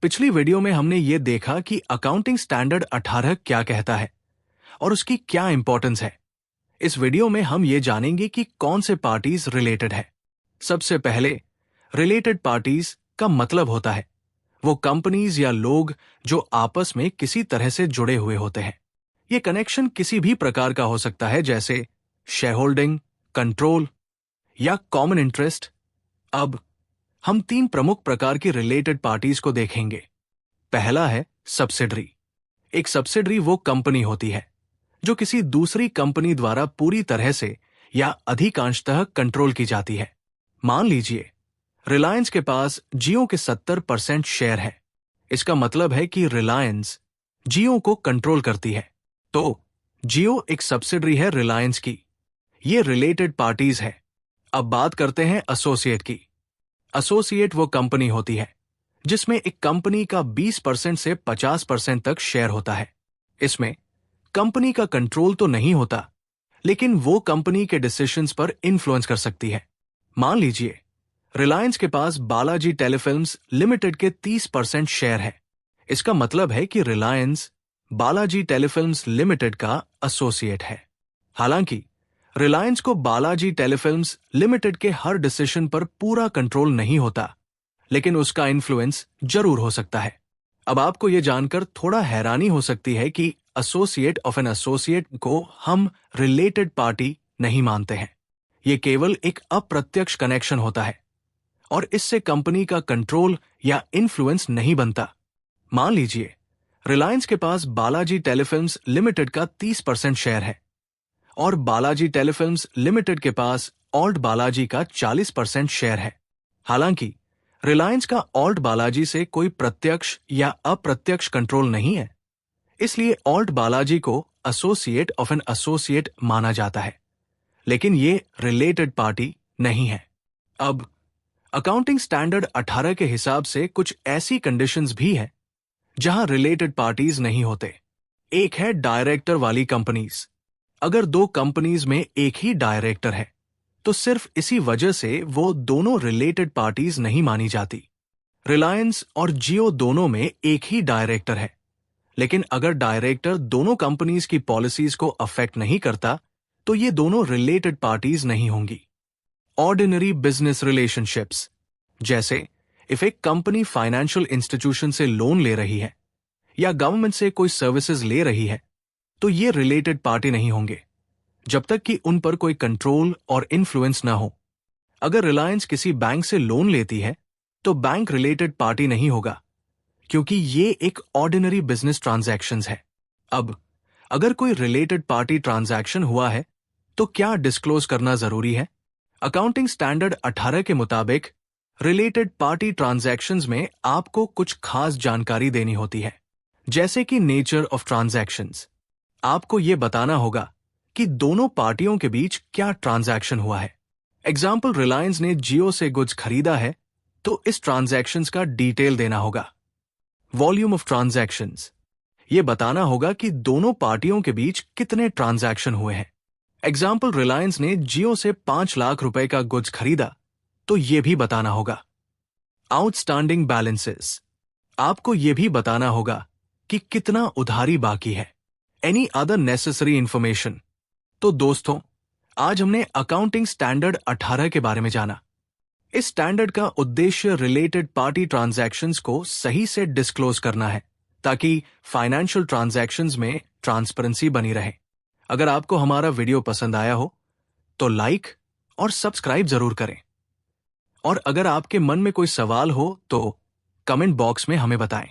पिछली वीडियो में हमने ये देखा कि अकाउंटिंग स्टैंडर्ड 18 क्या कहता है और उसकी क्या इंपॉर्टेंस है। इस वीडियो में हम ये जानेंगे कि कौन से पार्टीज रिलेटेड है। सबसे पहले रिलेटेड पार्टीज का मतलब होता है वो कंपनीज या लोग जो आपस में किसी तरह से जुड़े हुए होते हैं। ये कनेक्शन किसी भी प्रकार का हो सकता है, जैसे शेयर होल्डिंग, कंट्रोल या कॉमन इंटरेस्ट। अब हम 3 प्रमुख प्रकार की रिलेटेड पार्टीज को देखेंगे। पहला है सब्सिडरी। एक सब्सिडरी वो कंपनी होती है जो किसी दूसरी कंपनी द्वारा पूरी तरह से या अधिकांशतः कंट्रोल की जाती है। मान लीजिए रिलायंस के पास जियो के 70% शेयर है। इसका मतलब है कि रिलायंस जियो को कंट्रोल करती है, तो जियो एक सब्सिडरी है रिलायंस की। ये रिलेटेड पार्टीज है। अब बात करते हैं एसोसिएट की। एसोसिएट वो कंपनी होती है जिसमें एक कंपनी का 20% से 50% तक शेयर होता है। इसमें कंपनी का कंट्रोल तो नहीं होता, लेकिन वो कंपनी के डिसीजंस पर इन्फ्लुएंस कर सकती है। मान लीजिए रिलायंस के पास बालाजी टेलीफिल्म्स लिमिटेड के 30% शेयर है। इसका मतलब है कि रिलायंस बालाजी टेलीफिल्म्स लिमिटेड का एसोसिएट है। हालांकि रिलायंस को बालाजी टेलीफिल्म्स लिमिटेड के हर डिसीजन पर पूरा कंट्रोल नहीं होता, लेकिन उसका इन्फ्लुएंस जरूर हो सकता है। अब आपको यह जानकर थोड़ा हैरानी हो सकती है कि एसोसिएट ऑफ एन एसोसिएट को हम रिलेटेड पार्टी नहीं मानते हैं। यह केवल एक अप्रत्यक्ष कनेक्शन होता है और इससे कंपनी का कंट्रोल या इन्फ्लुएंस नहीं बनता। मान लीजिए रिलायंस के पास बालाजी टेलीफिल्म्स लिमिटेड का 30% शेयर है और बालाजी टेलीफिल्म्स लिमिटेड के पास ऑल्ट बालाजी का 40% शेयर है। हालांकि रिलायंस का ऑल्ट बालाजी से कोई प्रत्यक्ष या अप्रत्यक्ष कंट्रोल नहीं है, इसलिए ऑल्ट बालाजी को एसोसिएट ऑफ एन एसोसिएट माना जाता है, लेकिन ये रिलेटेड पार्टी नहीं है। अब अकाउंटिंग स्टैंडर्ड 18 के हिसाब से कुछ ऐसी कंडीशंस भी हैं जहां रिलेटेड पार्टीज नहीं होते। एक है डायरेक्टर वाली कंपनीज। अगर 2 कंपनीज में एक ही डायरेक्टर है तो सिर्फ इसी वजह से वो दोनों रिलेटेड पार्टीज नहीं मानी जाती। रिलायंस और जियो दोनों में एक ही डायरेक्टर है, लेकिन अगर डायरेक्टर दोनों कंपनीज की पॉलिसीज को अफेक्ट नहीं करता तो ये दोनों रिलेटेड पार्टीज नहीं होंगी। ऑर्डिनरी बिजनेस रिलेशनशिप्स, जैसे इफ एक कंपनी फाइनेंशियल इंस्टीट्यूशन से लोन ले रही है या गवर्नमेंट से कोई सर्विसेज ले रही है, तो ये रिलेटेड पार्टी नहीं होंगे जब तक कि उन पर कोई कंट्रोल और इन्फ्लुएंस ना हो। अगर रिलायंस किसी बैंक से लोन लेती है तो बैंक रिलेटेड पार्टी नहीं होगा, क्योंकि ये एक ऑर्डिनरी बिजनेस ट्रांजैक्शंस है। अब अगर कोई रिलेटेड पार्टी ट्रांजैक्शन हुआ है तो क्या डिस्क्लोज करना जरूरी है? अकाउंटिंग स्टैंडर्ड 18 के मुताबिक रिलेटेड पार्टी ट्रांजैक्शंस में आपको कुछ खास जानकारी देनी होती है, जैसे कि नेचर ऑफ ट्रांजैक्शंस। आपको यह बताना होगा कि दोनों पार्टियों के बीच क्या ट्रांजैक्शन हुआ है। एग्जाम्पल, रिलायंस ने जियो से गुड्स खरीदा है तो इस ट्रांजैक्शंस का डिटेल देना होगा। वॉल्यूम ऑफ ट्रांजैक्शंस, यह बताना होगा कि दोनों पार्टियों के बीच कितने ट्रांजैक्शन हुए हैं। एग्जाम्पल, रिलायंस ने जियो से 5 लाख रुपए का गुड्स खरीदा तो यह भी बताना होगा। आउटस्टैंडिंग बैलेंसेस, आपको यह भी बताना होगा कि कितना उधारी बाकी है। Any other necessary information. तो दोस्तों, आज हमने अकाउंटिंग स्टैंडर्ड 18 के बारे में जाना। इस स्टैंडर्ड का उद्देश्य रिलेटेड पार्टी ट्रांजैक्शंस को सही से डिस्क्लोज करना है, ताकि फाइनेंशियल ट्रांजैक्शंस में ट्रांसपेरेंसी बनी रहे। अगर आपको हमारा वीडियो पसंद आया हो तो लाइक और सब्सक्राइब जरूर करें, और अगर आपके मन में कोई सवाल हो तो कमेंट बॉक्स में हमें बताएं।